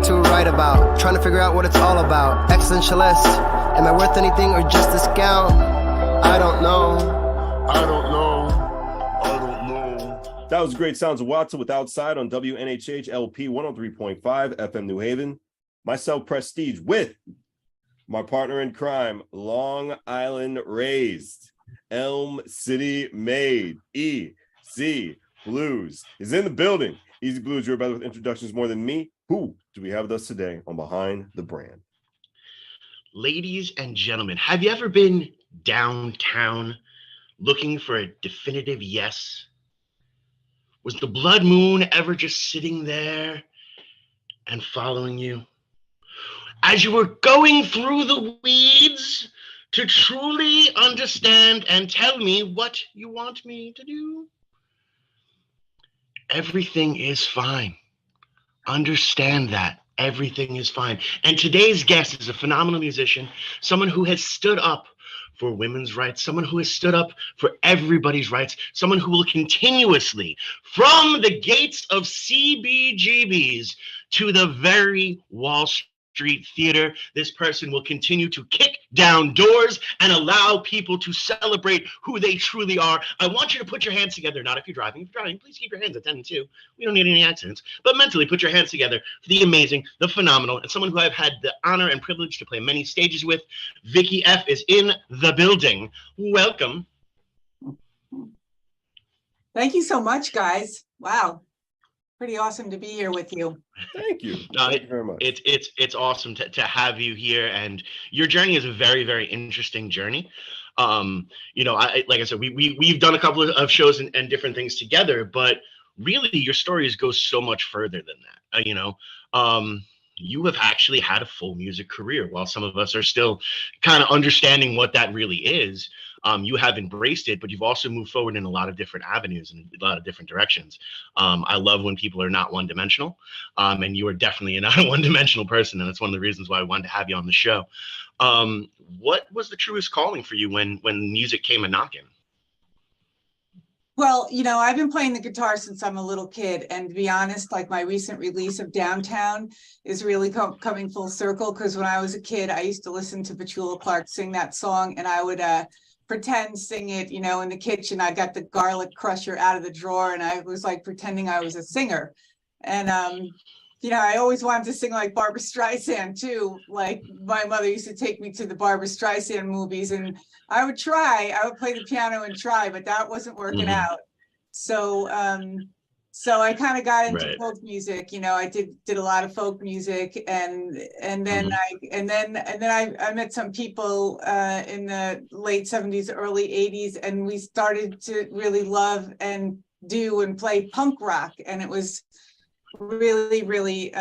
what to write about. Trying to figure out what it's all about. Existentialist, am I worth anything or just discount? I don't know. I don't know. I don't know. That was great sounds of Watson with Outside on WNHH LP 103.5 FM New Haven. Myself, Prestige, with my partner in crime, Long Island raised, Elm City made, EZ BlueZ is in the building. EZ BlueZ, you're better with introductions more than me. Who do we have with us today on Behind the Brand? Ladies and gentlemen, have you ever been downtown looking for a definitive yes? Was the blood moon ever just sitting there and following you? As you were going through the weeds to truly understand and tell me what you want me to do? Everything is fine. Understand that. Everything is fine. And today's guest is a phenomenal musician, someone who has stood up for women's rights, someone who has stood up for everybody's rights, someone who will continuously, from the gates of CBGBs to the very Wall Street Theater, this person will continue to kick down doors and allow people to celebrate who they truly are. I want you to put your hands together, not if you're driving. If you're driving, please keep your hands at 10 and 2. We don't need any accidents. But mentally, put your hands together for the amazing, the phenomenal, and someone who I've had the honor and privilege to play many stages with. Vicki F. is in the building. Welcome. Thank you so much, guys. Wow. Pretty awesome to be here with you. Thank you. Thank you very much. It's awesome to have you here, and your journey is a very, very interesting journey. Like I said, we've done a couple of shows and different things together, but really your stories go so much further than that. You have actually had a full music career, while some of us are still kind of understanding what that really is. You have embraced it, but you've also moved forward in a lot of different avenues and a lot of different directions. I love when people are not one-dimensional, and you are definitely not a one-dimensional person, and that's one of the reasons why I wanted to have you on the show. What was the truest calling for you when music came a-knocking? Well, I've been playing the guitar since I'm a little kid, and to be honest, like my recent release of Downtown is really coming full circle, because when I was a kid, I used to listen to Petula Clark sing that song, and I would pretend sing it, in the kitchen. I got the garlic crusher out of the drawer, and I was like pretending I was a singer. And I always wanted to sing like Barbra Streisand too. Like my mother used to take me to the Barbra Streisand movies, and I would play the piano and try, but that wasn't working out. So I kind of got into folk music. I did a lot of folk music, and then I met some people in the late 70s, early 80s, and we started to really love and do and play punk rock, and it was really, really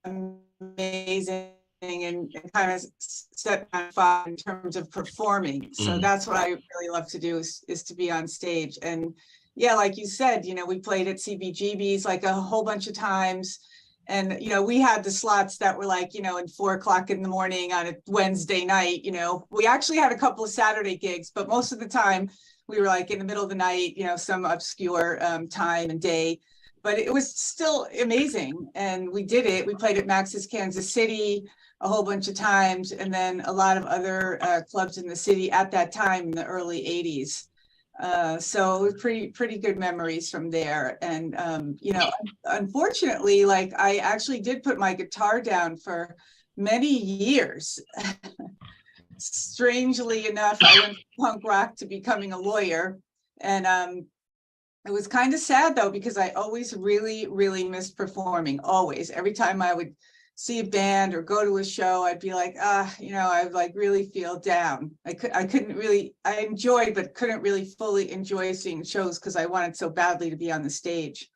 amazing, and kind of set my fire in terms of performing. So that's what I really love to do, is to be on stage. And yeah, like you said, we played at CBGBs like a whole bunch of times. And, we had the slots that were like, at 4 o'clock in the morning on a Wednesday night. We actually had a couple of Saturday gigs, but most of the time we were like in the middle of the night, some obscure time and day. But it was still amazing. And we did it. We played at Max's Kansas City a whole bunch of times, and then a lot of other clubs in the city at that time in the early 80s. So pretty good memories from there. And, unfortunately, like I actually did put my guitar down for many years. Strangely enough, I went from punk rock to becoming a lawyer. And it was kind of sad though, because I always really, really missed performing. Always. Every time I would see a band or go to a show, I'd be like, I would like really feel down. I enjoyed, but couldn't really fully enjoy seeing shows because I wanted so badly to be on the stage.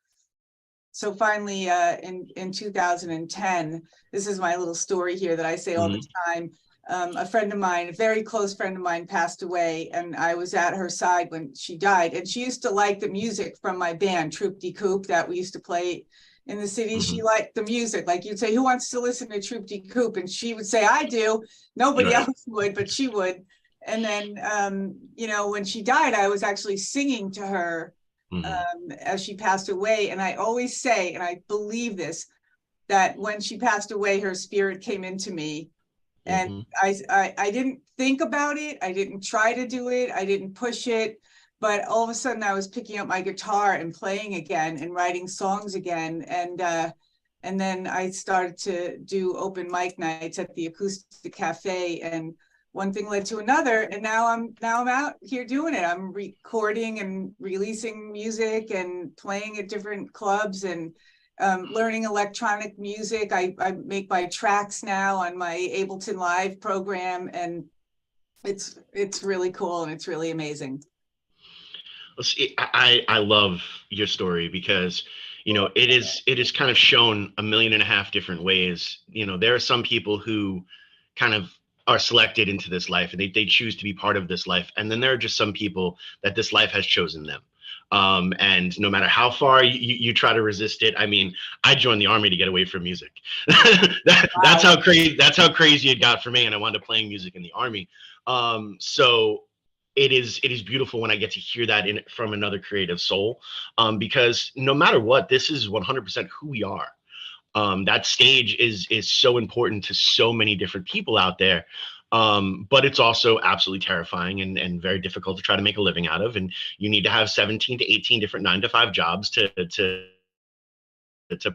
So finally, in 2010, this is my little story here that I say all the time. A friend of mine, a very close friend of mine, passed away, and I was at her side when she died. And she used to like the music from my band, Troop de Coupe, that we used to play in the city. She liked the music. Like you'd say, who wants to listen to Troop de Coupe? And she would say, I do. Nobody else would, but she would. And then, when she died, I was actually singing to her as she passed away. And I always say, and I believe this, that when she passed away, her spirit came into me. And I didn't think about it. I didn't try to do it. I didn't push it. But all of a sudden I was picking up my guitar and playing again and writing songs again. And then I started to do open mic nights at the Acoustic Cafe, and one thing led to another. And now I'm out here doing it. I'm recording and releasing music and playing at different clubs and learning electronic music. I make my tracks now on my Ableton Live program, and it's really cool and it's really amazing. I love your story because, you know, it is kind of shown 1.5 million different ways. You know, there are some people who kind of are selected into this life and they choose to be part of this life. And then there are just some people that this life has chosen them. And no matter how far you try to resist it, I mean, I joined the army to get away from music. That's how crazy it got for me. And I wound up playing music in the army. So it is beautiful when I get to hear that from another creative soul, because no matter what, this is 100% who we are. That stage is so important to so many different people out there. But it's also absolutely terrifying and very difficult to try to make a living out of. And you need to have 17 to 18 different 9-to-5 jobs to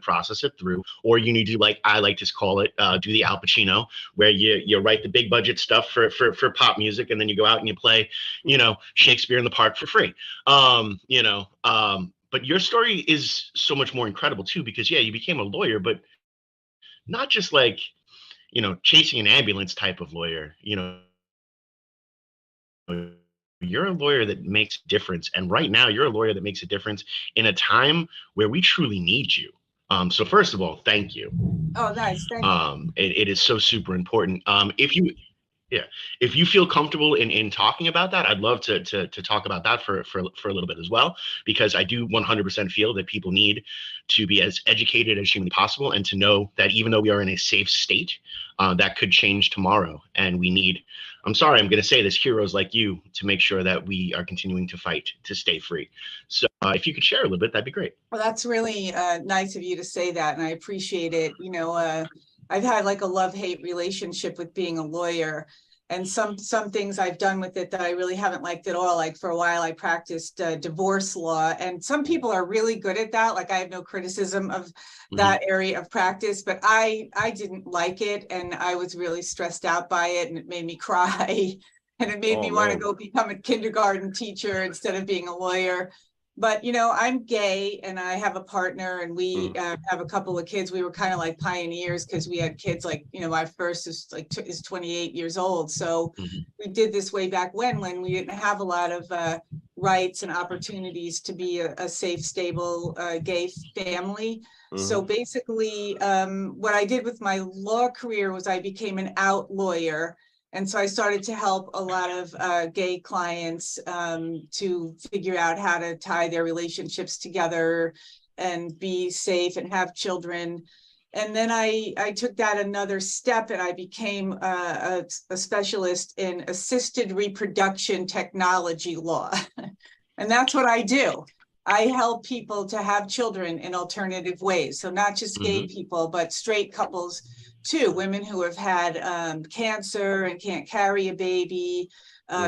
process it through, or you need to, like I like to call it, do the Al Pacino, where you write the big budget stuff for pop music, and then you go out and you play, you know, Shakespeare in the Park for free. But your story is so much more incredible too, because yeah, you became a lawyer, but not just like, you know, chasing an ambulance type of lawyer. You know, you're a lawyer that makes a difference, and right now you're a lawyer that makes a difference in a time where we truly need you. So first of all, thank you. Oh, nice. Thank you. It is so super important. If you feel comfortable in talking about that, I'd love to talk about that for a little bit as well, because I do 100% feel that people need to be as educated as humanly possible, and to know that even though we are in a safe state, that could change tomorrow. And we need, I'm sorry, I'm going to say this, heroes like you to make sure that we are continuing to fight to stay free. So if you could share a little bit, that'd be great. Well, that's really nice of you to say that, and I appreciate it. You know, I've had like a love-hate relationship with being a lawyer, and some things I've done with it that I really haven't liked at all. Like for a while, I practiced divorce law, and some people are really good at that. Like I have no criticism of that area of practice, but I didn't like it, and I was really stressed out by it, and it made me cry, and it made me want to go become a kindergarten teacher instead of being a lawyer. But, you know, I'm gay and I have a partner, and we have a couple of kids. We were kind of like pioneers because we had kids, like, you know, my first is 28 years old. So we did this way back when we didn't have a lot of rights and opportunities to be a safe, stable gay family. So basically what I did with my law career was I became an out lawyer. And so I started to help a lot of gay clients to figure out how to tie their relationships together and be safe and have children. And then I took that another step, and I became a specialist in assisted reproduction technology law. And that's what I do. I help people to have children in alternative ways. So not just gay people, but straight couples too, women who have had cancer and can't carry a baby,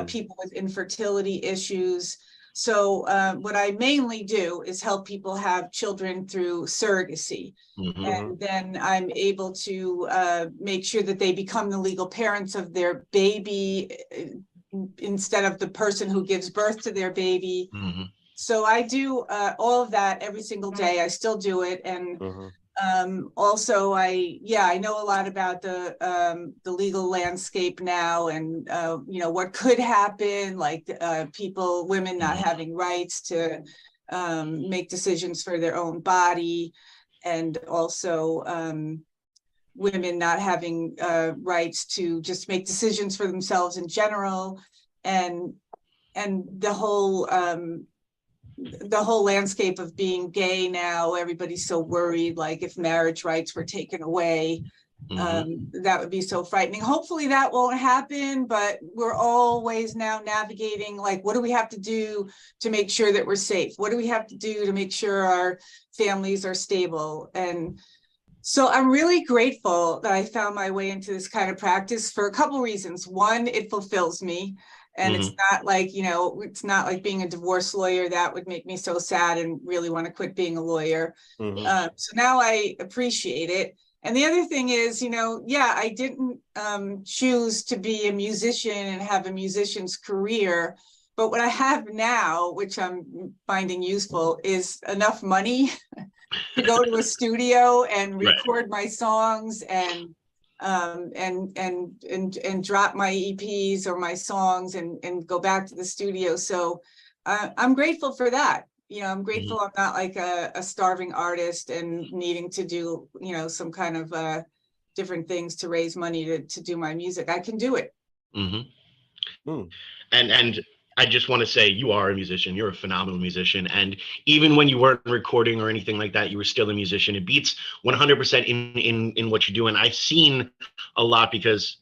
people with infertility issues. So what I mainly do is help people have children through surrogacy. And then I'm able to make sure that they become the legal parents of their baby instead of the person who gives birth to their baby. So I do all of that every single day. I still do it. And also I know a lot about the legal landscape now, and you know, what could happen, like women not having rights to make decisions for their own body, and also women not having rights to just make decisions for themselves in general, and the whole landscape of being gay now. Everybody's so worried, like if marriage rights were taken away, that would be so frightening. Hopefully that won't happen, but we're always now navigating, like, what do we have to do to make sure that we're safe? What do we have to do to make sure our families are stable? And So I'm really grateful that I found my way into this kind of practice for a couple reasons. One, it fulfills me. And it's not like, it's not like being a divorce lawyer. That would make me so sad and really want to quit being a lawyer. So now I appreciate it. And the other thing is, I didn't choose to be a musician and have a musician's career. But what I have now, which I'm finding useful, is enough money to go to a studio and record my songs and drop my EPs or my songs and go back to the studio. So I'm grateful for that. I'm grateful I'm not like a starving artist and needing to do, some kind of different things to raise money to do my music. I can do it. And I just want to say you are a musician. You're a phenomenal musician. And even when you weren't recording or anything like that, you were still a musician. It beats 100% in what you do. And I've seen a lot because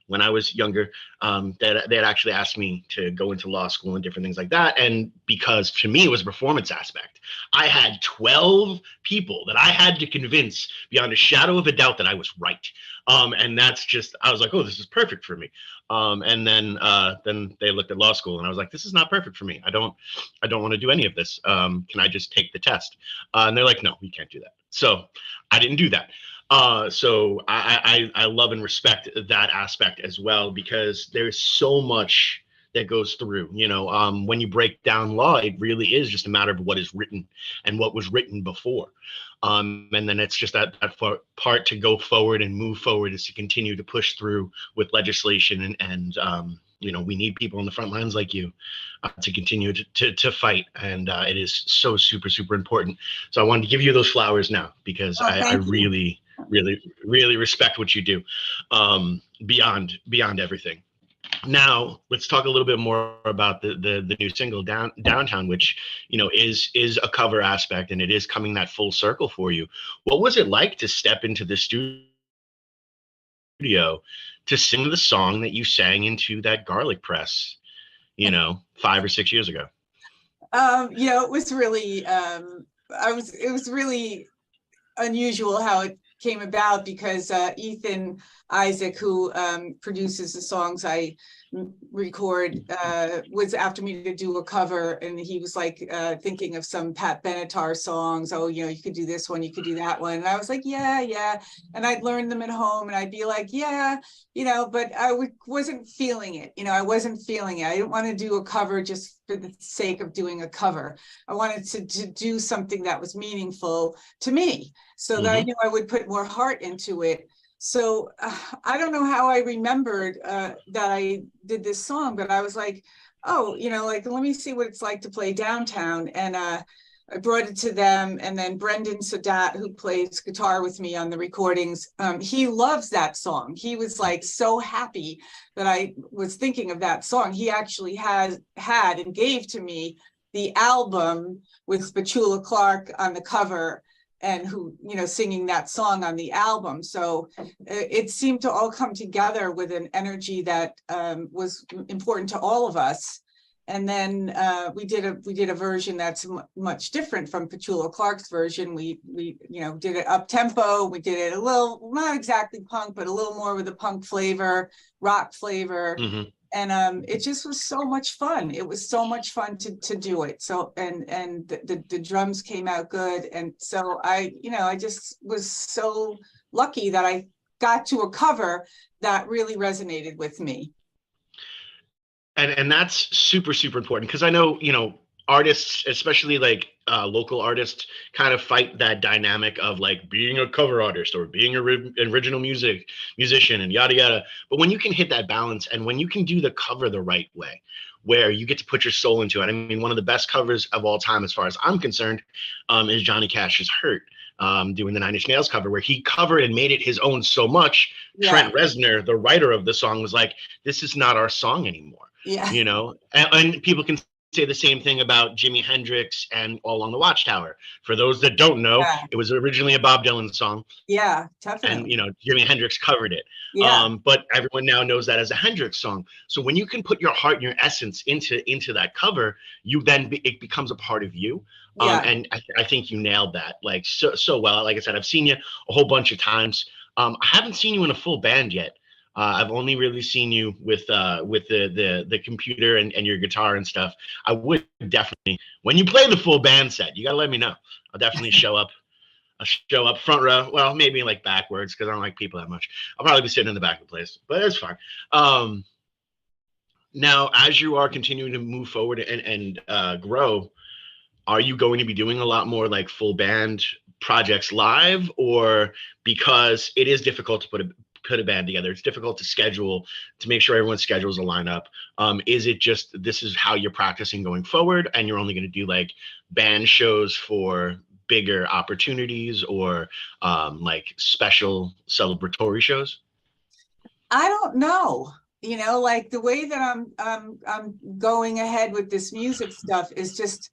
when I was younger, they had actually asked me to go into law school and different things like that. And because to me, it was a performance aspect. I had 12 people that I had to convince beyond a shadow of a doubt that I was right. And that's just, I was like, oh, this is perfect for me. And then they looked at law school and I was like, this is not perfect for me. I don't want to do any of this. Can I just take the test? And they're like, no, you can't do that. So I didn't do that. So I love and respect that aspect as well, because there's so much that goes through, when you break down law, it really is just a matter of what is written and what was written before. And then it's just that part to go forward and move forward is to continue to push through with legislation and we need people on the front lines like you to continue to fight. And it is so super, super important. So I wanted to give you those flowers now because I really respect what you do beyond everything. Now let's talk a little bit more about the new single Downtown, which is a cover aspect, and it is coming that full circle for you. What was it like to step into the studio to sing the song that you sang into that garlic press 5 or 6 years ago? It was really it was really unusual how it came about, because Ethan Isaac, who produces the songs I record, was after me to do a cover, and he was like thinking of some Pat Benatar songs. Oh, you could do this one, you could do that one. And I was like, yeah. And I'd learn them at home and I'd be like, yeah, but I wasn't feeling it. I wasn't feeling it. I didn't want to do a cover just for the sake of doing a cover. I wanted to do something that was meaningful to me, so that I knew I would put more heart into it. So I don't know how I remembered that I did this song, but I was like, oh, let me see what it's like to play Downtown. And I brought it to them. And then Brendan Sadat, who plays guitar with me on the recordings, he loves that song. He was like so happy that I was thinking of that song. He actually had and gave to me the album with Petula Clark on the cover, and who, singing that song on the album. So it seemed to all come together with an energy that was important to all of us. And then we did a version that's much different from Petula Clark's version. We did it up tempo. We did it a little, not exactly punk, but a little more with a punk flavor, rock flavor. And it just was so much fun. It was so much fun to do it. So and the drums came out good. And so I just was so lucky that I got to a cover that really resonated with me. And that's super, super important, because I know, artists, especially like local artists, kind of fight that dynamic of like being a cover artist or being an original musician and yada, yada. But when you can hit that balance and when you can do the cover the right way, where you get to put your soul into it. I mean, one of the best covers of all time, as far as I'm concerned, is Johnny Cash's Hurt. Doing the Nine Inch Nails cover, where he covered and made it his own so much. Trent Reznor, the writer of the song, was like, this is not our song anymore. And people can say the same thing about Jimi Hendrix and All Along the Watchtower. For those that don't know, Yeah. it was originally a Bob Dylan song. Yeah, And, definitely. Jimi Hendrix covered it. Yeah. But everyone now knows that as a Hendrix song. So when you can put your heart and your essence into that cover, it becomes a part of you. Yeah. And I think you nailed that like so well. Like I said, I've seen you a whole bunch of times. I haven't seen you in a full band yet. I've only really seen you with the computer and your guitar and stuff. I would definitely, when you play the full band set, you gotta let me know. I'll definitely show up. I'll show up front row. Well, maybe like backwards because I don't like people that much. I'll probably be sitting in the back of the place, but it's fine. Now, as you are continuing to move forward and grow, are you going to be doing a lot more like full band projects live, or because it is difficult to put a band together, it's difficult to schedule, to make sure everyone's schedules align up? Is it just this is how you're practicing going forward, and you're only going to do like band shows for bigger opportunities or like special celebratory shows? I don't know. Like the way that I'm going ahead with this music stuff is just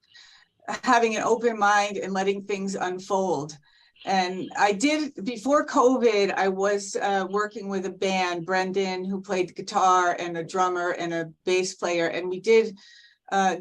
having an open mind and letting things unfold. And I did, before COVID, I was working with a band, Brendan, who played the guitar, and a drummer and a bass player. And we did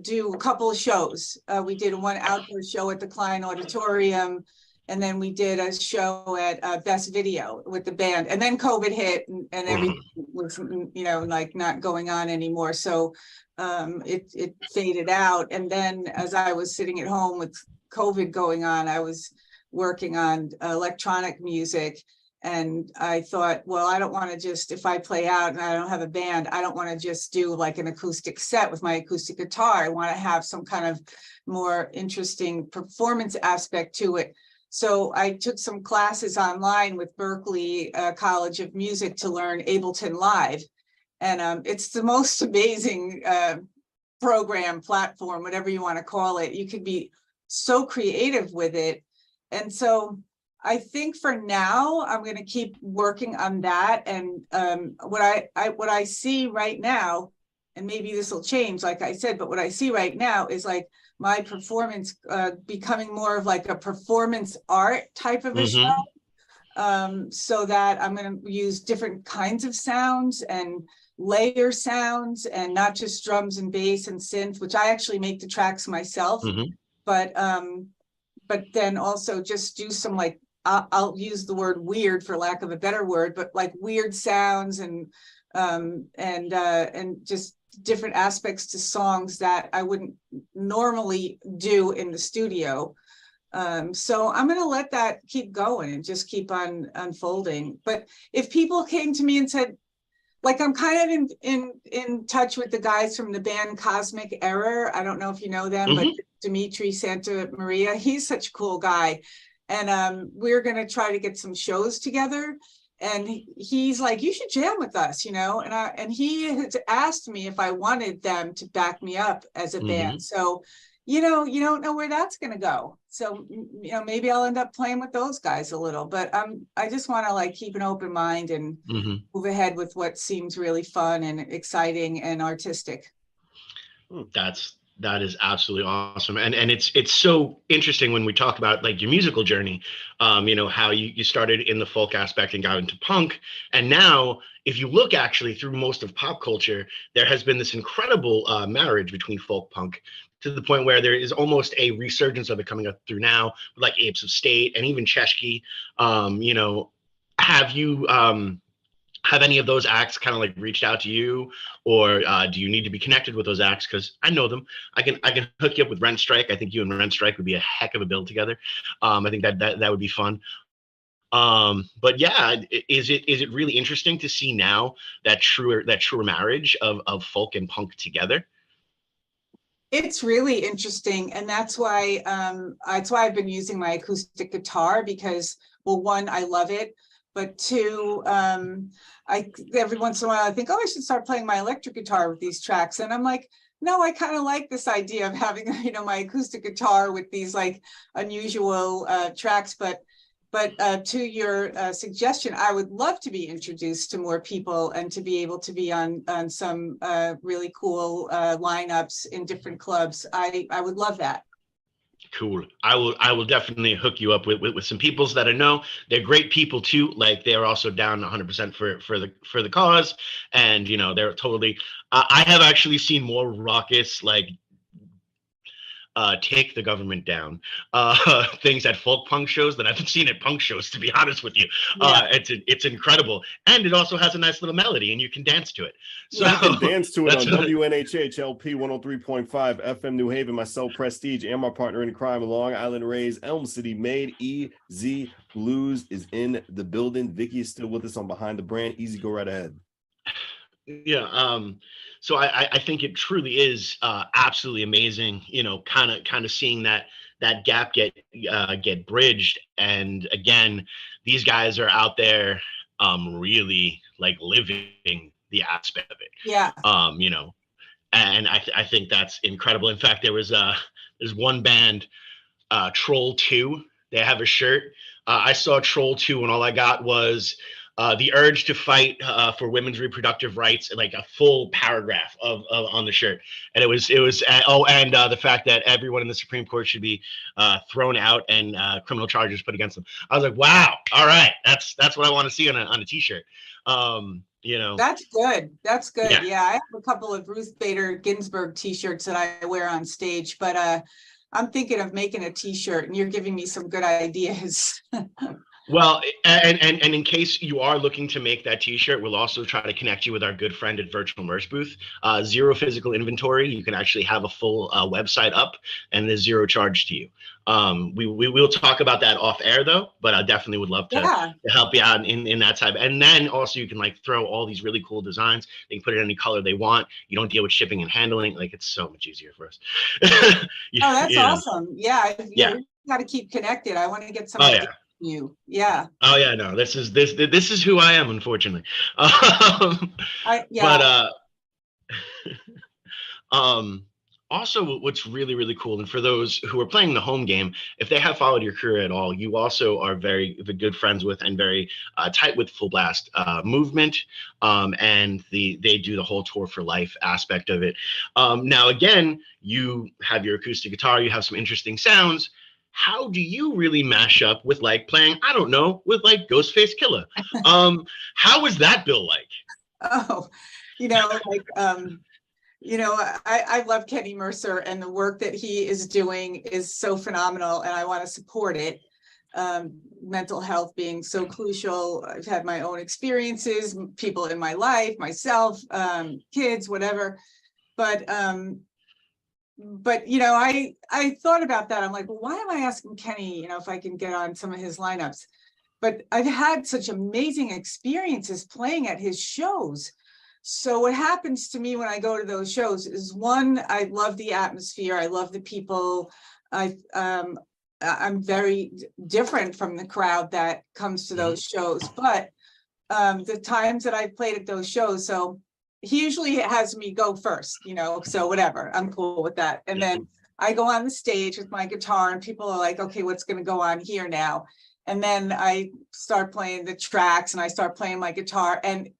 do a couple of shows. We did one outdoor show at the Klein Auditorium, and then we did a show at Best Video with the band. And then COVID hit, and everything was, like not going on anymore. So it faded out. And then as I was sitting at home with COVID going on, I was working on electronic music. And I thought, well, I don't want to just, if I play out and I don't have a band, I don't want to just do like an acoustic set with my acoustic guitar. I want to have some kind of more interesting performance aspect to it. So I took some classes online with Berklee College of Music to learn Ableton Live. And it's the most amazing program, platform, whatever you want to call it. You could be so creative with it. And so I think for now, I'm going to keep working on that. And what I see right now, and maybe this will change, like I said, but what I see right now is like my performance becoming more of like a performance art type of a show. So that I'm going to use different kinds of sounds and layer sounds, and not just drums and bass and synth, which I actually make the tracks myself. But then also just do some like, I'll use the word weird for lack of a better word, but like weird sounds and just different aspects to songs that I wouldn't normally do in the studio. So I'm going to let that keep going and just keep on unfolding. But if people came to me and said, like, I'm kind of in touch with the guys from the band Cosmic Error. I don't know if you know them, but Dimitri Santa Maria, he's such a cool guy. And we're going to try to get some shows together. And he's like, you should jam with us, and he had asked me if I wanted them to back me up as a band. So, you don't know where that's going to go. So, maybe I'll end up playing with those guys a little, but I just want to like keep an open mind and move ahead with what seems really fun and exciting and artistic. That is absolutely awesome. And it's so interesting when we talk about like your musical journey, how you started in the folk aspect and got into punk. And now if you look actually through most of pop culture, there has been this incredible marriage between folk punk, to the point where there is almost a resurgence of it coming up through now, like Apes of State and even Cheshky. Have any of those acts kind of like reached out to you, or do you need to be connected with those acts? Because I know them. I can hook you up with Rent Strike. I think you and Rent Strike would be a heck of a build together. I think that would be fun. But yeah, is it really interesting to see now that truer marriage of folk and punk together? It's really interesting, and that's why I've been using my acoustic guitar, because, well, one, I love it, but two, every once in a while I think, oh, I should start playing my electric guitar with these tracks, and I'm like, no, I kind of like this idea of having my acoustic guitar with these like unusual tracks, but But to your suggestion, I would love to be introduced to more people and to be able to be on some really cool lineups in different clubs. I would love that. Cool. I will definitely hook you up with some peoples that I know. They're great people too. Like they're also down 100% for the cause, and you know they're totally. I have actually seen more raucous like take the government down things at folk punk shows that I've seen at punk shows, to be honest with you. Yeah. It's incredible, and it also has a nice little melody and you can dance to it. So You can dance to it on that's what- WNHH LP 103.5 FM New Haven. Myself, Prestige, and my partner in crime, Long Island Rays, Elm City Made, EZ BlueZ is in the building. Vicki is still with us on Behind the Brand. Easy, go right ahead. Yeah. So I think it truly is absolutely amazing, you know, kind of seeing that gap get bridged. And again, these guys are out there really like living the aspect of it. Yeah. You know, and I think that's incredible. In fact, there's one band, Troll 2. They have a shirt. I saw Troll 2 and all I got was the urge to fight for women's reproductive rights, like a full paragraph of on the shirt. And it was the fact that everyone in the Supreme Court should be thrown out and criminal charges put against them. I was like, wow, all right, that's what I want to see on a t-shirt. You know, That's good. That's good. Yeah. Yeah. I have a couple of Ruth Bader Ginsburg t-shirts that I wear on stage, but I'm thinking of making a t-shirt and you're giving me some good ideas. well, and in case you are looking to make that t-shirt, we'll also try to connect you with our good friend at Virtual Merch Booth. Zero physical inventory. You can actually have a full website up and there's zero charge to you. We will talk about that off air though, but I definitely would love to help you out in that type. And then also you can like throw all these really cool designs. They can put it any color they want. You don't deal with shipping and handling. Like it's so much easier for us. That's awesome. Yeah. Yeah. You got to keep connected. I want to get some Oh, ideas yeah. from you. Yeah. Oh yeah, no, this is who I am, unfortunately. Also, what's really, really cool, and for those who are playing the home game, if they have followed your career at all, you also are very good friends with and very tight with Full Blast movement, and they do the whole tour for life aspect of it. Now, again, you have your acoustic guitar, you have some interesting sounds. How do you really mash up with like playing, I don't know, with like Ghostface Killah? How is that bill like? Oh, I love Kenny Mercer and the work that he is doing is so phenomenal and I want to support it. Mental health being so crucial. I've had my own experiences, people in my life, myself, kids, whatever. But I thought about that. I'm like, well, why am I asking Kenny, if I can get on some of his lineups? But I've had such amazing experiences playing at his shows. So what happens to me when I go to those shows is, one, I love the atmosphere. I love the people. I'm very different from the crowd that comes to those shows. But the times that I've played at those shows, so he usually has me go first, so whatever, I'm cool with that. And then I go on the stage with my guitar and people are like, okay, what's going to go on here now? And then I start playing the tracks and I start playing my guitar, and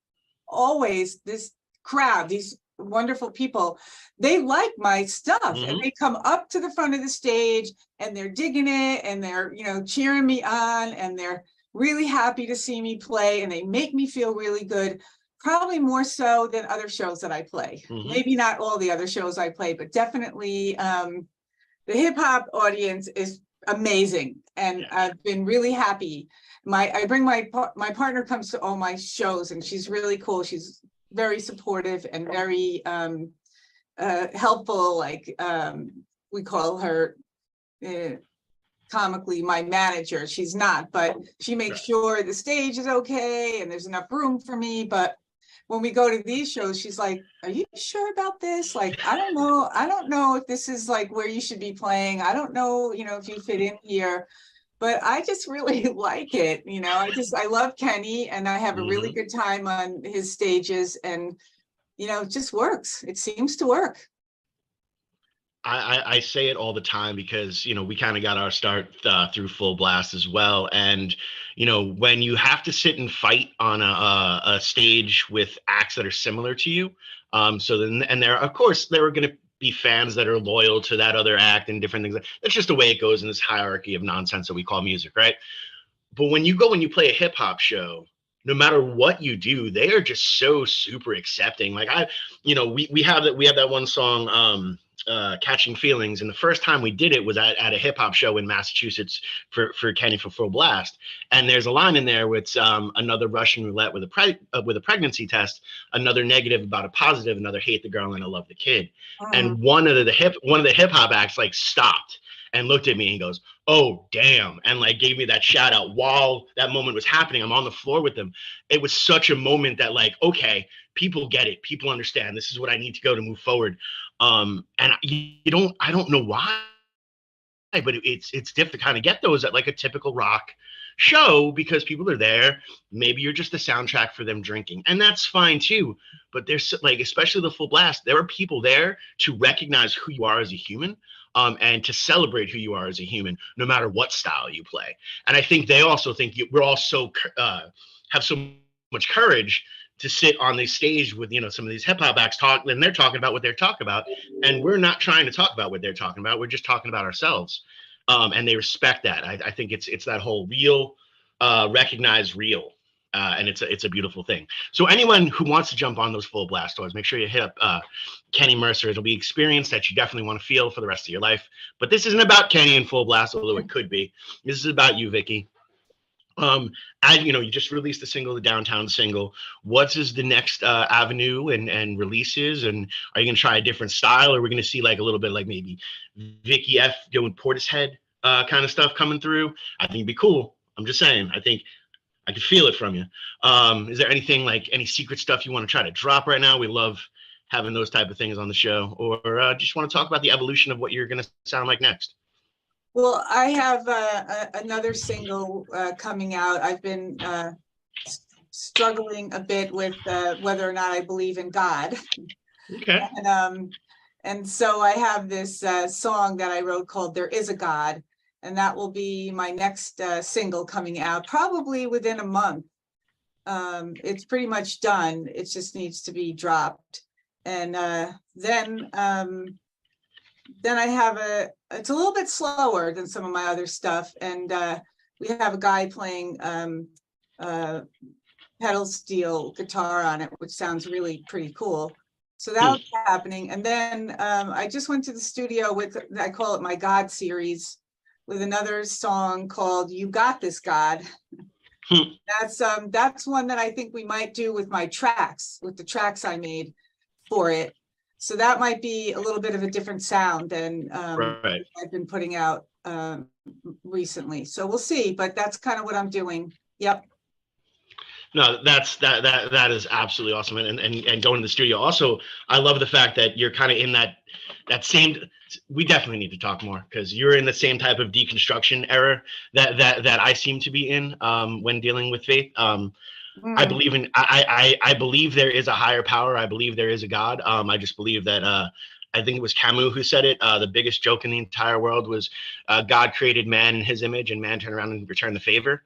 always this crowd, these wonderful people, they like my stuff and they come up to the front of the stage and they're digging it and they're, cheering me on and they're really happy to see me play and they make me feel really good. Probably more so than other shows that I play. Maybe not all the other shows I play, but definitely the hip hop audience is amazing. And I've been really happy. My partner comes to all my shows and she's really cool. She's very supportive and very helpful. Like we call her comically my manager. She's not, but she makes sure the stage is okay and there's enough room for me. But when we go to these shows, she's like, are you sure about this? Like, I don't know if this is like where you should be playing. I don't know, if you fit in here, but I just really like it. I love Kenny and I have a really good time on his stages and, it just works. It seems to work. I say it all the time because, you know, we kind of got our start through Full Blast as well. And, you know, when you have to sit and fight on a stage with acts that are similar to you, so then, and there, of course, there are going to be fans that are loyal to that other act and different things. That's just the way it goes in this hierarchy of nonsense that we call music, right? But when you go and you play a hip hop show, no matter what you do, they are just so super accepting. Like you know, we have that one song, Catching Feelings, and the first time we did it was at a hip hop show in Massachusetts for Kenny for Full Blast. And there's a line in there with another Russian roulette with a pregnancy test, another negative about a positive, another hate the girl and I love the kid. And one of the hip hop acts like stopped and looked at me and goes, "Oh, damn," and like gave me that shout out while that moment was happening. I'm on the floor with them. It was such a moment that, like, okay, people get it. People understand. This is what I need to go to move forward. And I don't know why, but it's difficult to kind of get those at like a typical rock show because people are there. Maybe you're just the soundtrack for them drinking, and that's fine too. But there's like, especially the Full Blast, there are people there to recognize who you are as a human. And to celebrate who you are as a human, no matter what style you play. And I think they also think we're all so have so much courage to sit on the stage with, you know, some of these hip hop acts and they're talking about what they're talking about, and we're not trying to talk about what they're talking about. We're just talking about ourselves, and they respect that. I think it's that whole real, recognize real. And it's a beautiful thing. So anyone who wants to jump on those Full Blast tours, make sure you hit up Kenny Mercer. It'll be an experience that you definitely want to feel for the rest of your life. But this isn't about Kenny and Full Blast, although it could be. This is about you, Vicki. As you know, you just released a single, the Downtown single. What is the next avenue and releases? And are you going to try a different style? Or are we going to see like a little bit like maybe Vicki F doing Portishead kind of stuff coming through? I think it'd be cool. I'm just saying. I can feel it from you. Is there anything like any secret stuff you want to try to drop right now? We love having those type of things on the show, or just want to talk about the evolution of what you're going to sound like next. Well, I have another single coming out. I've been struggling a bit with whether or not I believe in God. Okay. And so I have this song that I wrote called "There Is a God." And that will be my next single coming out probably within a month. It's pretty much done. It just needs to be dropped. And then I have it's a little bit slower than some of my other stuff. And we have a guy playing pedal steel guitar on it, which sounds really pretty cool. So that's happening. And then I just went to the studio with, I call it my God series, with another song called "You Got This, God." That's one that I think we might do with my tracks, with the tracks I made for it. So that might be a little bit of a different sound than Right. I've been putting out recently. So we'll see, but that's kind of what I'm doing. Yep. No, that is absolutely awesome. And going to the studio. Also, I love the fact that you're kind of in that same, we definitely need to talk more because you're in the same type of deconstruction era that I seem to be in when dealing with faith. I believe I believe there is a higher power. I believe there is a God. I just believe that I think it was Camus who said it. The biggest joke in the entire world was God created man in his image and man turned around and returned the favor.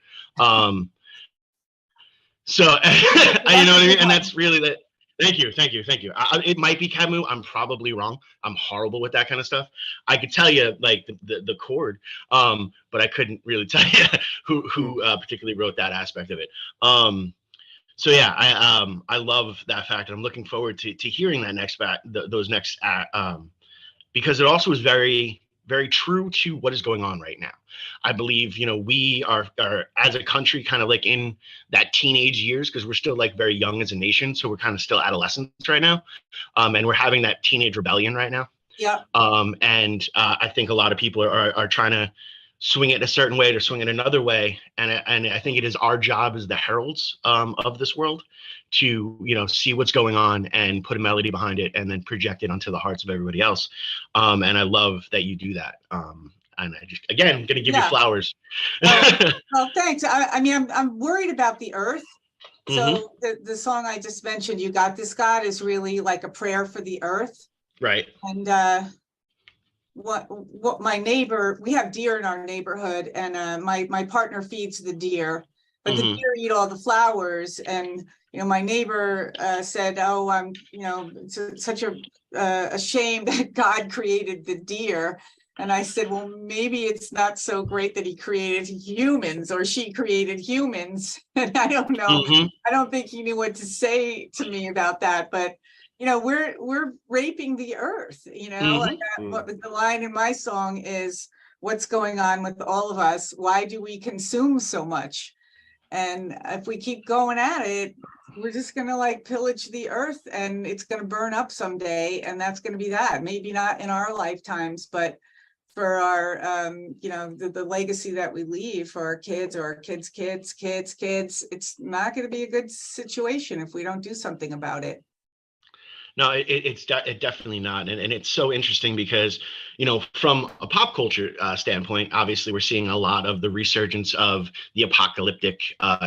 So, you know what I mean? And that's really that. Thank you. It might be Camus. I'm probably wrong. I'm horrible with that kind of stuff. I could tell you like the chord, but I couldn't really tell you who particularly wrote that aspect of it. So yeah, I love that fact, and I'm looking forward to hearing that those next because it also is very, very true to what is going on right now. I believe, you know, we are as a country kind of like in that teenage years because we're still like very young as a nation. So we're kind of still adolescents right now. And we're having that teenage rebellion right now. Yeah. And I think a lot of people are trying to swing it a certain way or swing it another way. And I think it is our job as the heralds of this world to, you know, see what's going on and put a melody behind it and then project it onto the hearts of everybody else. And I love that you do that. And I just, again, I'm going to give you flowers. Well, thanks. I mean, I'm worried about the earth. So the song I just mentioned, "You Got This, God," is really like a prayer for the earth. Right. And what my neighbor, we have deer in our neighborhood, and my partner feeds the deer, but the deer eat all the flowers. And my neighbor said, "Oh, I'm it's such a shame that God created the deer." And I said, "Well, maybe it's not so great that he created humans, or she created humans." And I don't know. I don't think he knew what to say to me about that, but we're raping the earth. What the line in my song is, "What's going on with all of us? Why do we consume so much?" And if we keep going at it, we're just going to pillage the earth, and it's going to burn up someday. And that's going to be that. Maybe not in our lifetimes, but for our, the legacy that we leave for our kids, or our kids, it's not going to be a good situation if we don't do something about it. No, it's definitely not. And it's so interesting because, from a pop culture standpoint, obviously we're seeing a lot of the resurgence of the apocalyptic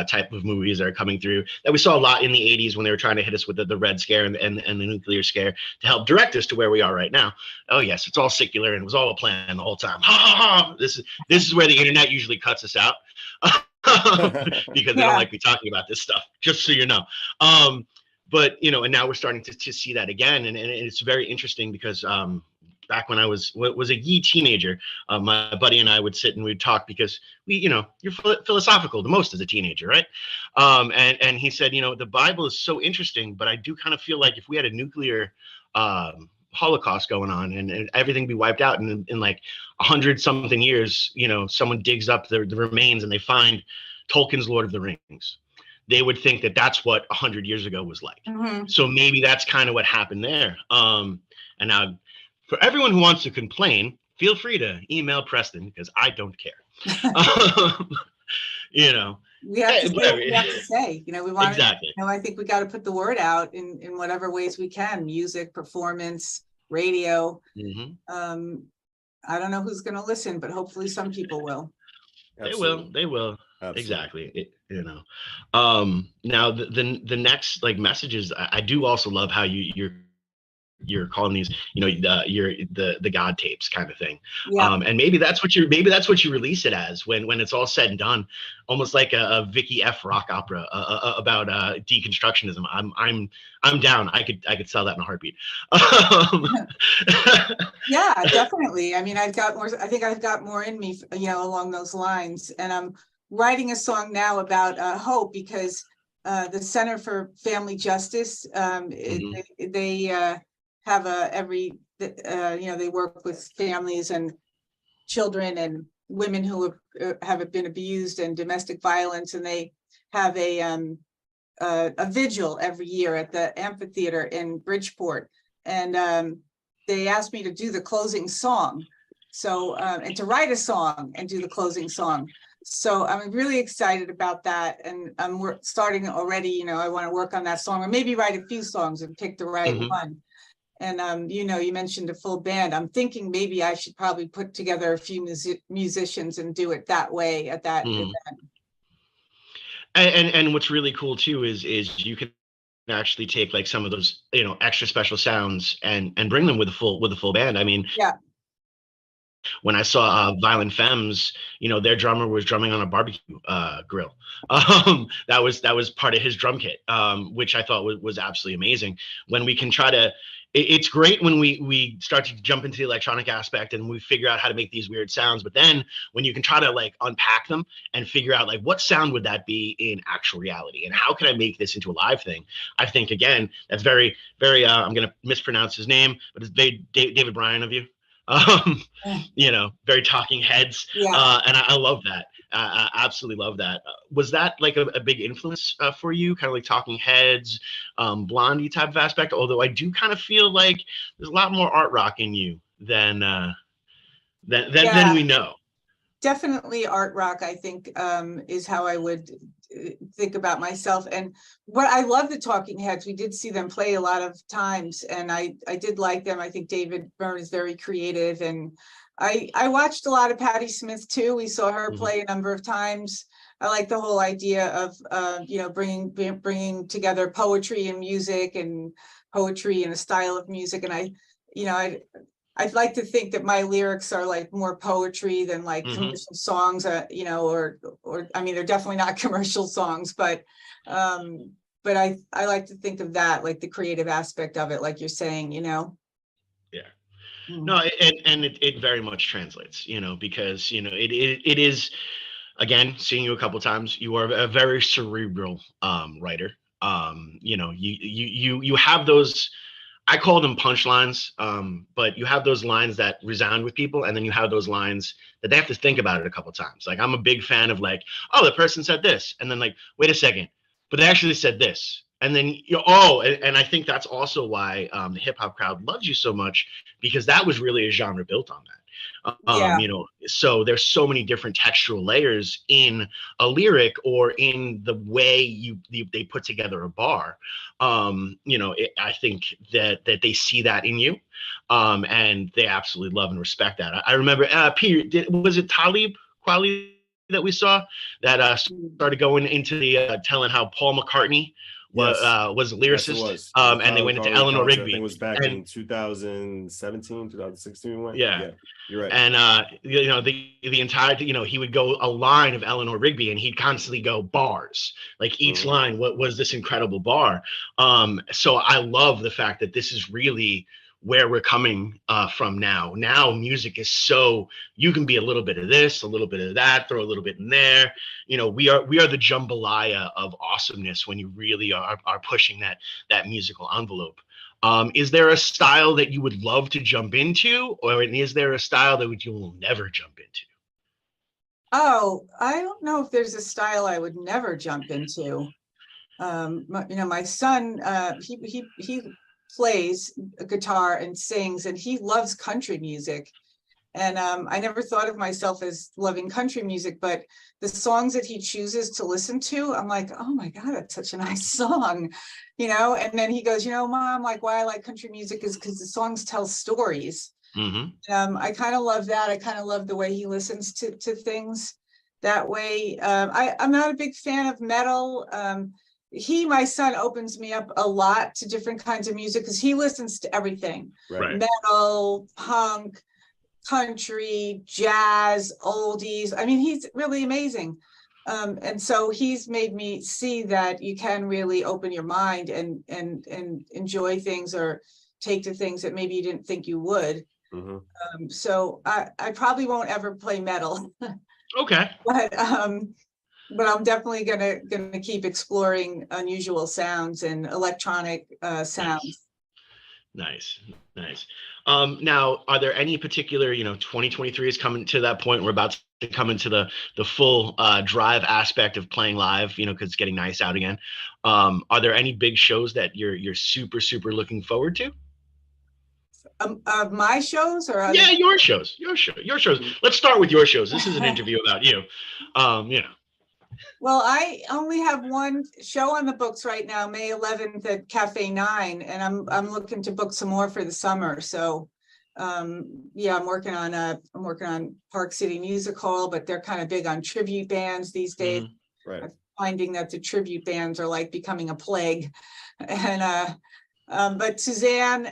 type of movies that are coming through, that we saw a lot in the 80s when they were trying to hit us with the Red Scare and the nuclear scare to help direct us to where we are right now. Oh, yes, it's all secular and it was all a plan the whole time. Ha, ha, ha. This is where the internet usually cuts us out because they don't like me talking about this stuff, just so you know. But, and now we're starting to see that again. And it's very interesting because back when I was a ye teenager, my buddy and I would sit and we'd talk because you're philosophical the most as a teenager, right? And he said, the Bible is so interesting, but I do kind of feel like if we had a nuclear Holocaust going on and everything be wiped out in 100 something years, someone digs up the remains and they find Tolkien's Lord of the Rings, they would think that that's what 100 years ago was like. So maybe that's kind of what happened there. And now for everyone who wants to complain, feel free to email Preston because I don't care. We have to say what we have to say. We want exactly. I think we got to put the word out in whatever ways we can: music, performance, radio. I don't know who's going to listen, but hopefully some people will. Absolutely. They will. Absolutely. Exactly. Now the next messages, I do also love how you're calling these, you're the God tapes kind of thing. And maybe that's what you release it as when it's all said and done, almost like a Vicki F rock opera about deconstructionism. I'm down. I could sell that in a heartbeat. Yeah, definitely. I mean, I think I've got more in me, along those lines. And I'm writing a song now about hope, because the Center for Family Justice, they have they work with families and children and women who have been abused and domestic violence, and they have a vigil every year at the amphitheater in Bridgeport, and they asked me to do the closing song, so and to write a song and do the closing song. So I'm really excited about that, and we're starting already. I want to work on that song, or maybe write a few songs and pick the right one. And you mentioned a full band. I'm thinking maybe I should probably put together a few musicians and do it that way at that event. And what's really cool too is you can actually take some of those extra special sounds and bring them with a full band. I mean, yeah. When I saw Violent Femmes, their drummer was drumming on a barbecue grill. That was part of his drum kit, which I thought was absolutely amazing. When we can try to, it's great when we start to jump into the electronic aspect and we figure out how to make these weird sounds. But then when you can try to unpack them and figure out what sound would that be in actual reality, and how can I make this into a live thing? I think again, that's very, very. I'm going to mispronounce his name, but it's David Bryan of you. Very Talking Heads. Yeah. And I love that. I absolutely love that. Was that a big influence for you? Kind of Talking Heads, Blondie type of aspect? Although I do kind of feel like there's a lot more art rock in you than we know. Definitely art rock, I think, is how I would think about myself. And what I love the Talking Heads, we did see them play a lot of times, and I did like them. I think David Byrne is very creative, and I watched a lot of Patti Smith too. We saw her play a number of times. I like the whole idea of bringing together poetry and music, and poetry and a style of music. And I I'd like to think that my lyrics are like more poetry than like commercial songs, you know, or I mean, they're definitely not commercial songs, but I like to think of that, like the creative aspect of it, like you're saying, you know. Yeah. Mm. No, and it very much translates, you know, because, you know, it is, again, seeing you a couple times, you are a very cerebral writer. You know, you have those, I call them punchlines, but you have those lines that resound with people, and then you have those lines that they have to think about it a couple times. Like, I'm a big fan of like, oh, the person said this, and then like, wait a second, but they actually said this, and then and I think that's also why the hip hop crowd loves you so much, because that was really a genre built on that. Yeah. You know, so there's so many different textual layers in a lyric or in the way they put together a bar. You know, I think that they see that in you, and they absolutely love and respect that. I remember, Peter, was it Talib Kweli that we saw that started going into the telling how Paul McCartney was a lyricist, yes, it was. and they went into Eleanor concert, Rigby. I think it was back in 2017, 2016. We went. Yeah, you're right. And you know, the entire, you know, he would go a line of Eleanor Rigby, and he'd constantly go bars. Like each line, what was this incredible bar? So I love the fact that this is really where we're coming from now. Now music is so, you can be a little bit of this, a little bit of that, throw a little bit in there. You know, we are the jambalaya of awesomeness when you really are pushing that musical envelope. Is there a style that you would love to jump into, or is there a style that you will never jump into? Oh, I don't know if there's a style I would never jump into. You know, my son, he plays a guitar and sings, and he loves country music. And I never thought of myself as loving country music, but the songs that he chooses to listen to, I'm like, oh my God, that's such a nice song, you know? And then he goes, you know, Mom, like why I like country music is because the songs tell stories. I kind of love that. I kind of love the way he listens to things that way. I'm not a big fan of metal. My son opens me up a lot to different kinds of music because he listens to everything. Right. Metal, punk, country, jazz, oldies. I mean, he's really amazing. And so he's made me see that you can really open your mind and enjoy things or take to things that maybe you didn't think you would. So I probably won't ever play metal. Okay. But I'm definitely gonna keep exploring unusual sounds and electronic sounds. Nice. Now, are there any particular, you know, 2023 is coming to that point. We're about to come into the full drive aspect of playing live, you know, because it's getting nice out again. Are there any big shows that you're super looking forward to? Of my shows or other? Yeah, your shows. Let's start with your shows. This is an interview about you. You know. Well, I only have one show on the books right now, May 11th at Cafe 9, and I'm looking to book some more for the summer. So, yeah, I'm working on Park City Music Hall, but they're kind of big on tribute bands these days. Right. I'm finding that the tribute bands are like becoming a plague, and but Suzanne,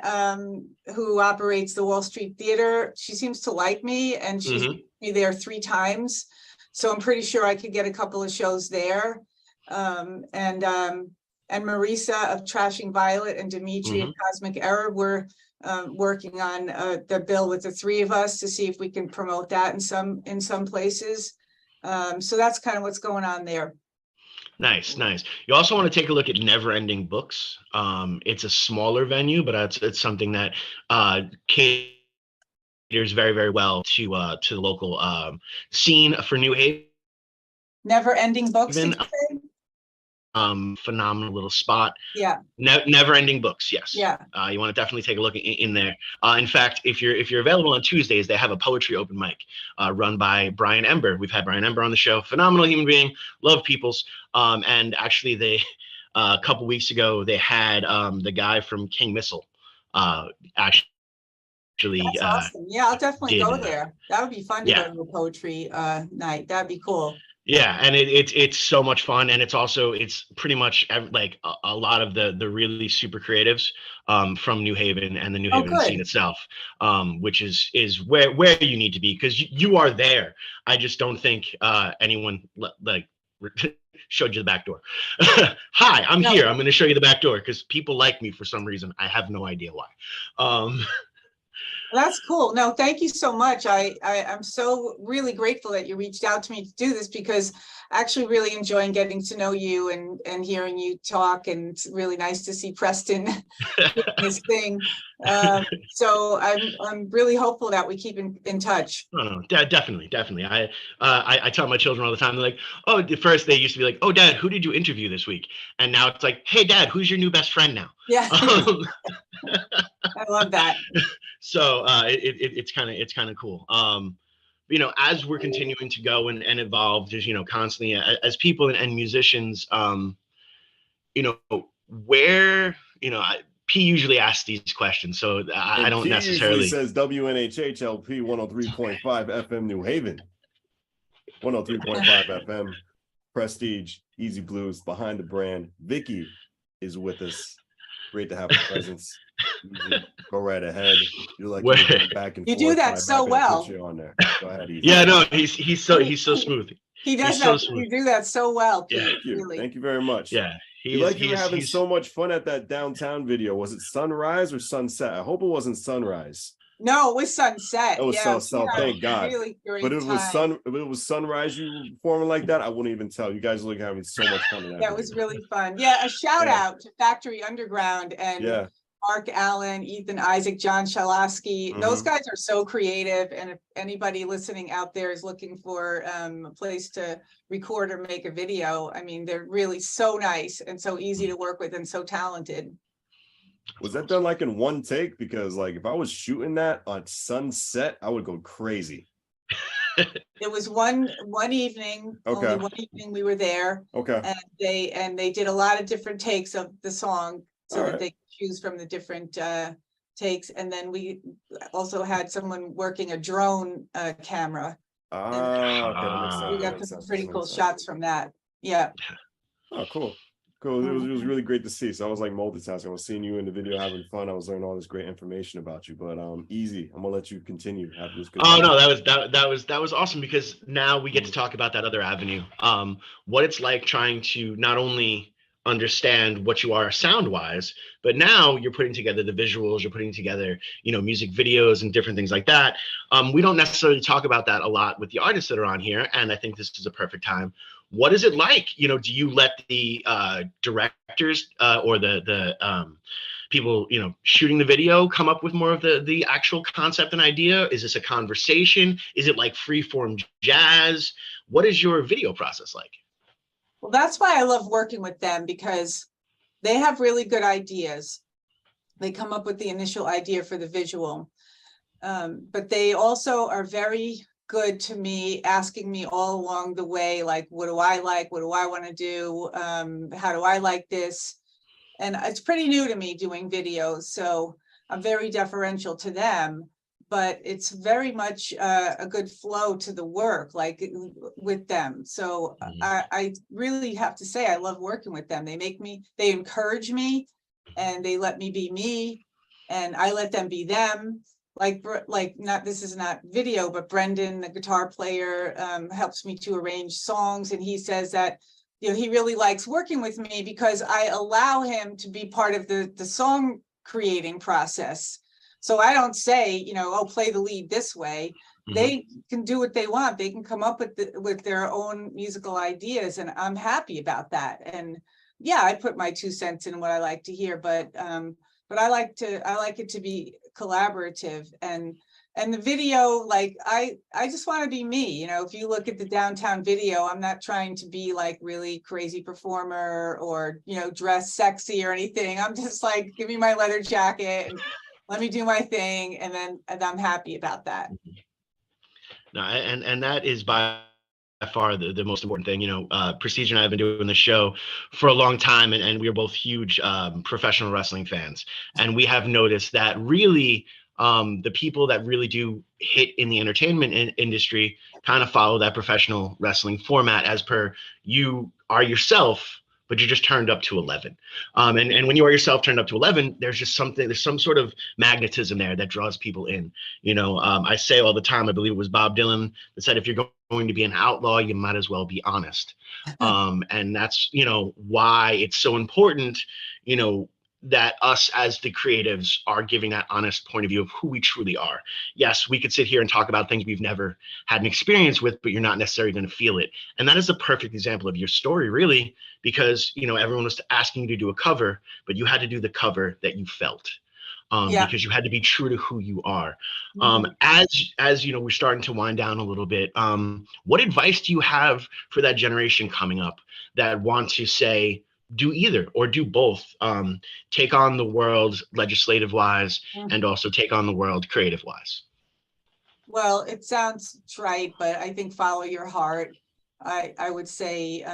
who operates the Wall Street Theater, she seems to like me, and she's been there 3 times. So I'm pretty sure I could get a couple of shows there. And Marisa of Trashing Violet and Dimitri of Cosmic Error, we're working on the bill with the 3 of us to see if we can promote that in some places. So that's kind of what's going on there. Nice. You also want to take a look at Never Ending Books. It's a smaller venue, but it's something that caters very well to the local scene for New Haven. Never Ending Books, did you say? Phenomenal little spot. Yeah. Never Ending Books. Yes. Yeah. You want to definitely take a look in there. In fact, if you're available on Tuesdays, they have a poetry open mic run by Brian Ember. We've had Brian Ember on the show. Phenomenal human being. Love peoples. And actually, they a couple weeks ago they had the guy from King Missile actually. That's awesome. Yeah, I'll definitely go there. That would be fun to go to a poetry night. That'd be cool. Yeah, and it's so much fun, and it's pretty much like a lot of the really super creatives from New Haven and the New Oh, Haven scene good. itself, which is where you need to be, because you are there. I just don't think anyone like showed you the back door. Hi, I'm No, here. I'm going to show you the back door because people like me for some reason. I have no idea why. that's cool. No, thank you so much. I'm so really grateful that you reached out to me to do this, because actually really enjoying getting to know you and hearing you talk, and it's really nice to see Preston doing his thing. So I'm really hopeful that we keep in touch. No, definitely. I tell my children all the time. They're like, "Oh, at first they used to be like, oh, Dad, who did you interview this week?" And now it's like, "Hey, Dad, who's your new best friend now?" Yeah, Um, I love that. so it's kind of cool. As we're continuing to go and evolve, just constantly as people and musicians, you know, where P usually asks these questions, so I And don't P usually necessarily. says WNHH LP 103.5 FM New Haven, 103.5 FM Prestige, Easy Blues, behind the brand. Vicki is with us. Great to have a presence. Easy. Go right ahead. You're like Where- you're going back and You forth. do that I'm so happy to well. put you on there. Go ahead, Easy. Yeah, no, he's so smooth. He does He's so that. smooth. You do that so well, Pete. Yeah. Thank you. Really. Thank you very much. Yeah, You were having so much fun at that downtown video. Was it sunrise or sunset? I hope it wasn't sunrise. No, it was sunset. It was Yeah, so yeah, thank God. really great But if time. it was sunrise you were performing like that, I wouldn't even tell. You guys were like having so much fun in that That video. was really fun. Yeah, a shout Yeah. out to Factory Underground and Yeah. Mark Allen, Ethan Isaac, John Shalasky. Those guys are so creative. And if anybody listening out there is looking for a place to record or make a video, I mean, they're really so nice and so easy to work with and so talented. Was that done like in one take? Because like if I was shooting that on sunset, I would go crazy. It was one evening, Okay. only one evening we were there, Okay. and they did a lot of different takes of the song so All that right. they could choose from the different takes. And then we also had someone working a drone camera. Okay, that makes sense. We That got makes some sense. pretty That cool makes sense. shots from that. Yeah. Oh, cool. Cool. It was really great to see. So I was like multitasking. I was seeing you in the video having fun. I was learning all this great information about you. But Easy, I'm gonna let you continue. Have this good Oh time. no, that was awesome, because now we get to talk about that other avenue. What it's like trying to not only understand what you are sound wise, but now you're putting together the visuals, you're putting together, music videos and different things like that. We don't necessarily talk about that a lot with the artists that are on here, and I think this is a perfect time. What is it like? Do you let the directors or the people shooting the video come up with more of the actual concept and idea? Is this a conversation? Is it like free form jazz? What is your video process like? Well, that's why I love working with them, because they have really good ideas. They come up with the initial idea for the visual. But they also are very good to me, asking me all along the way, like, what do I like? What do I want to do? How do I like this? And it's pretty new to me doing videos, so I'm very deferential to them, but it's very much a good flow to the work, like with them. So I really have to say, I love working with them. They encourage me, and they let me be me, and I let them be them. This is not video, but Brendan, the guitar player, helps me to arrange songs, and he says that he really likes working with me because I allow him to be part of the song creating process. So I don't say, oh, play the lead this way. They can do what they want. They can come up with their own musical ideas, and I'm happy about that. And yeah, I put my 2 cents in what I like to hear, but I like it to be collaborative. And the video, like I just want to be me. If you look at the downtown video, I'm not trying to be like really crazy performer or dress sexy or anything. I'm just like, give me my leather jacket and let me do my thing, and I'm happy about that. No, and that is by far the most important thing. Prestige and I have been doing the show for a long time, and we are both huge professional wrestling fans, and we have noticed that really The people that really do hit in the entertainment industry kind of follow that professional wrestling format, as per you are yourself, but you're just turned up to 11. And when you are yourself turned up to 11, there's some sort of magnetism there that draws people in. I say all the time, I believe it was Bob Dylan that said, if you're going to be an outlaw, you might as well be honest. And that's, why it's so important, that us as the creatives are giving that honest point of view of who we truly are. Yes, we could sit here and talk about things we've never had an experience with, but you're not necessarily going to feel it. And that is a perfect example of your story, really, because, everyone was asking you to do a cover, but you had to do the cover that you felt. Because you had to be true to who you are. As we're starting to wind down a little bit, what advice do you have for that generation coming up that want to say, do either or do both, take on the world legislative wise and also take on the world creative wise? Well, it sounds trite, but I think follow your heart. I would say,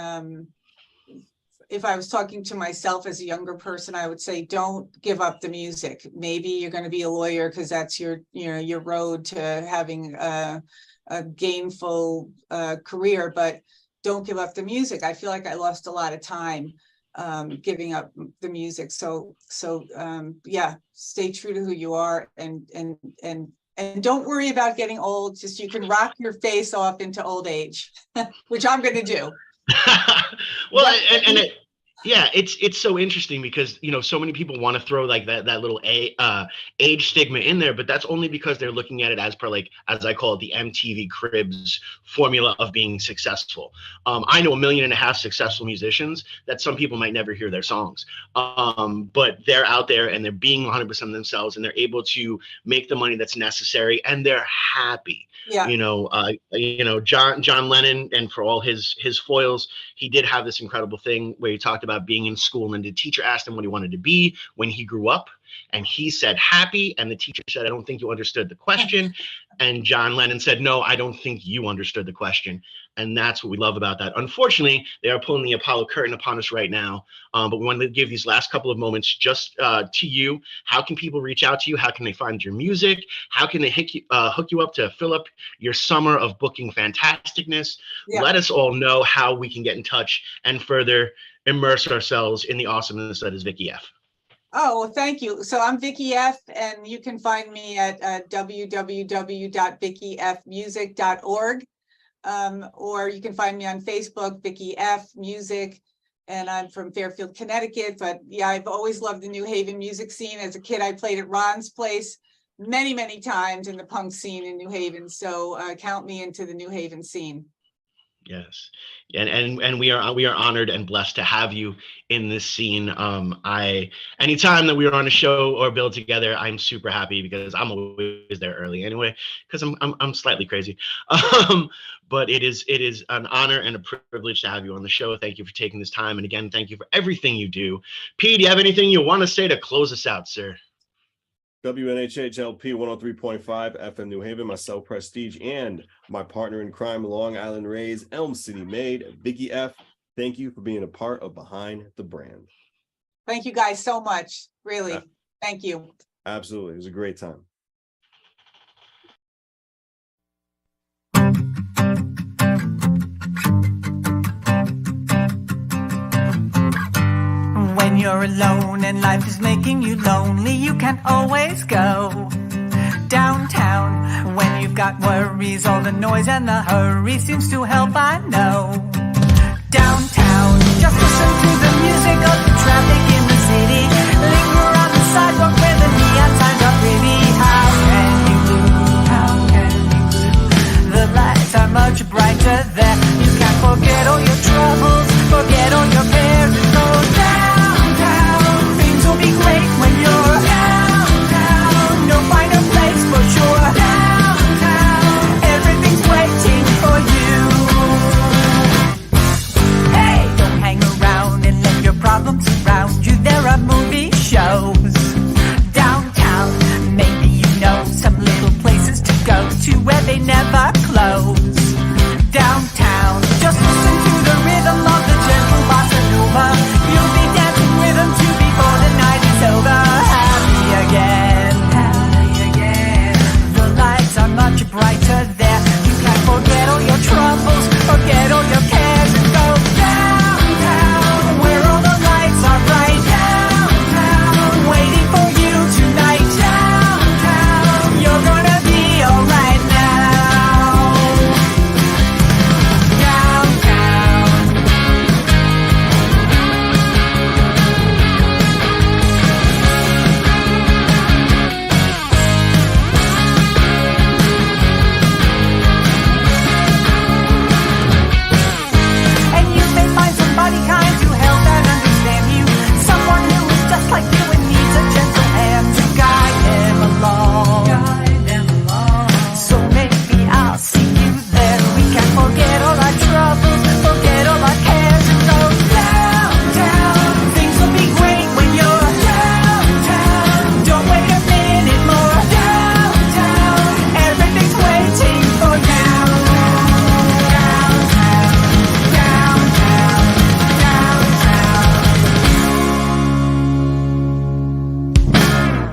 if I was talking to myself as a younger person, I would say, don't give up the music. Maybe you're going to be a lawyer because that's your road to having a gainful career, but don't give up the music. I feel like I lost a lot of time giving up the music. So stay true to who you are, and don't worry about getting old. Just, you can rock your face off into old age, which I'm going to do. Well, it's so interesting because so many people want to throw like that little age stigma in there, but that's only because they're looking at it as per, like, as I call it, the MTV Cribs formula of being successful. I know 1.5 million successful musicians that some people might never hear their songs, but they're out there and they're being 100% themselves, and they're able to make the money that's necessary, and they're happy. Yeah. John Lennon, and for all his foils, he did have this incredible thing where he talked about being in school, and the teacher asked him what he wanted to be when he grew up, and he said happy, and the teacher said, I don't think you understood the question. And John Lennon said, no, I don't think you understood the question. And that's what we love about that. Unfortunately, they are pulling the Apollo curtain upon us right now. But we wanted to give these last couple of moments just to you. How can people reach out to you? How can they find your music? How can they hook you up to fill up your summer of booking fantasticness? Yeah. Let us all know how we can get in touch and further immerse ourselves in the awesomeness that is Vicki F. Oh, well, thank you. So I'm Vicki F, and you can find me at www.vickifmusic.org, or you can find me on Facebook, Vicki F Music, and I'm from Fairfield, Connecticut. But yeah, I've always loved the New Haven music scene. As a kid, I played at Ron's Place many, many times in the punk scene in New Haven. So count me into the New Haven scene. Yes, and we are honored and blessed to have you in this scene. Anytime that we are on a show or build together, I'm super happy because I'm always there early anyway, because I'm slightly crazy. But it is an honor and a privilege to have you on the show. Thank you for taking this time, and again, thank you for everything you do. P, do you have anything you want to say to close us out, sir? WNHHLP 103.5 FM New Haven, myself, Prestige, and my partner in crime, Long Island Rays, Elm City Made, Vicki F. Thank you for being a part of Behind the Brand. Thank you guys so much. Really. Thank you. Absolutely. It was a great time. When you're alone and life is making you lonely, you can always go downtown. When you've got worries, all the noise and the hurry seems to help, I know. Downtown, just listen to the music of the traffic in